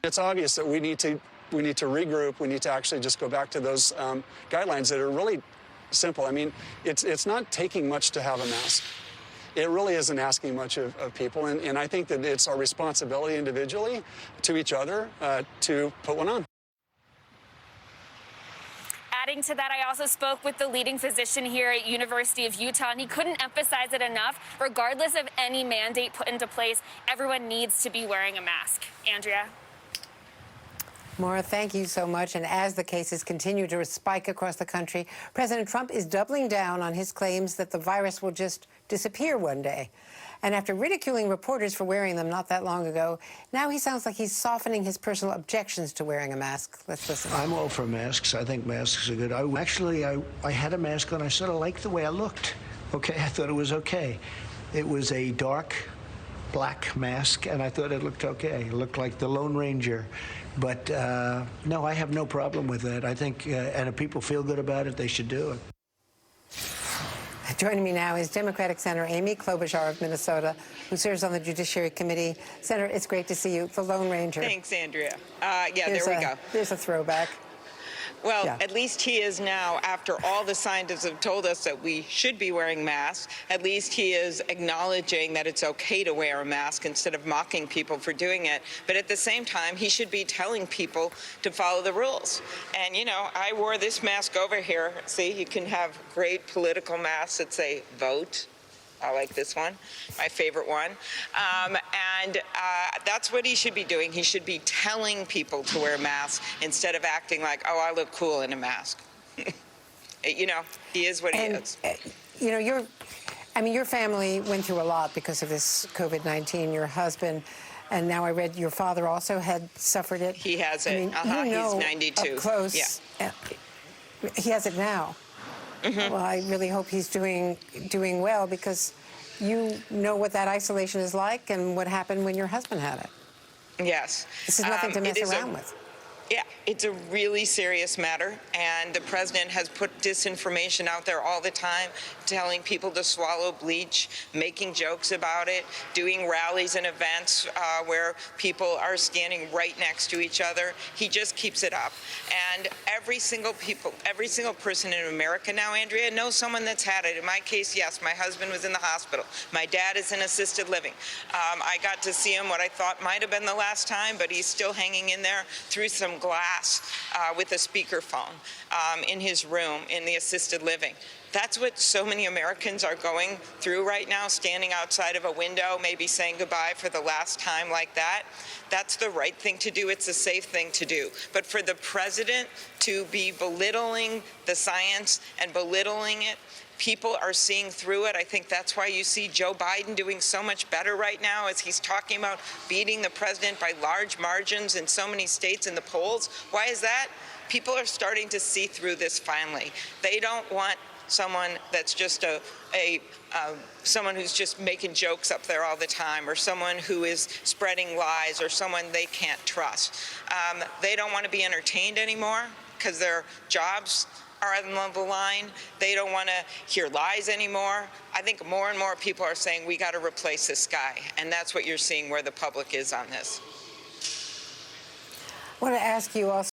It's obvious that we need to regroup. We need to actually just go back to those guidelines that are really simple. I mean, it's not taking much to have a mask. It really isn't asking much of people, and I think that it's our responsibility individually to each other to put one on. Adding to that, I also spoke with the leading physician here at University of Utah, and he couldn't emphasize it enough. Regardless of any mandate put into place, everyone needs to be wearing a mask. Andrea? Maura, thank you so much. And as the cases continue to spike across the country, President Trump is doubling down on his claims that the virus will just disappear one day. And after ridiculing reporters for wearing them not that long ago, now he sounds like he's softening his personal objections to wearing a mask. Let's listen. I'm all for masks. I think masks are good. I had a mask on. I sort of liked the way I looked. Okay, I thought it was okay. It was a dark black mask, and I thought it looked okay. It looked like the Lone Ranger. But no, I have no problem with that. I think, and if people feel good about it, they should do it. Joining me now is Democratic Senator Amy Klobuchar of Minnesota, who serves on the Judiciary Committee. Senator, it's great to see you. The Lone Ranger. Thanks, Andrea. There we go. There's a throwback. Well, yeah. At least he is now, after all the scientists have told us that we should be wearing masks, at least he is acknowledging that it's okay to wear a mask instead of mocking people for doing it. But at the same time, he should be telling people to follow the rules. And, you know, I wore this mask over here. See, you can have great political masks that say vote. I like this one, my favorite one. And that's what he should be doing. He should be telling people to wear masks instead of acting like, oh, I look cool in a mask. You know, he is what he is. You know, your family went through a lot because of this COVID-19. Your husband, and now I read your father also had suffered it. He has it. I mean, you know, he's 92. Up close. Yeah. He has it now. Mm-hmm. Well, I really hope he's doing well, because you know what that isolation is like and what happened when your husband had it. Yes. This is nothing to mess around with. Yeah, it's a really serious matter, and the president has put disinformation out there all the time, telling people to swallow bleach, making jokes about it, doing rallies and events where people are standing right next to each other. He just keeps it up. And every single person in America now, Andrea, knows someone that's had it. In my case, yes, my husband was in the hospital. My dad is in assisted living. I got to see him what I thought might have been the last time, but he's still hanging in there through some glass with a speakerphone in his room in the assisted living. That's what so many Americans are going through right now, standing outside of a window, maybe saying goodbye for the last time like that. That's the right thing to do. It's a safe thing to do. But for the president to be belittling the science and belittling it, people are seeing through it. I think that's why you see Joe Biden doing so much better right now, as he's talking about beating the president by large margins in so many states in the polls. Why is that? People are starting to see through this finally. They don't want someone that's just someone who's just making jokes up there all the time, or someone who is spreading lies, or someone they can't trust. They don't want to be entertained anymore because their jobs are on the line. They don't want to hear lies anymore. I think more and more people are saying we got to replace this guy, and that's what you're seeing where the public is on this. I want to ask you also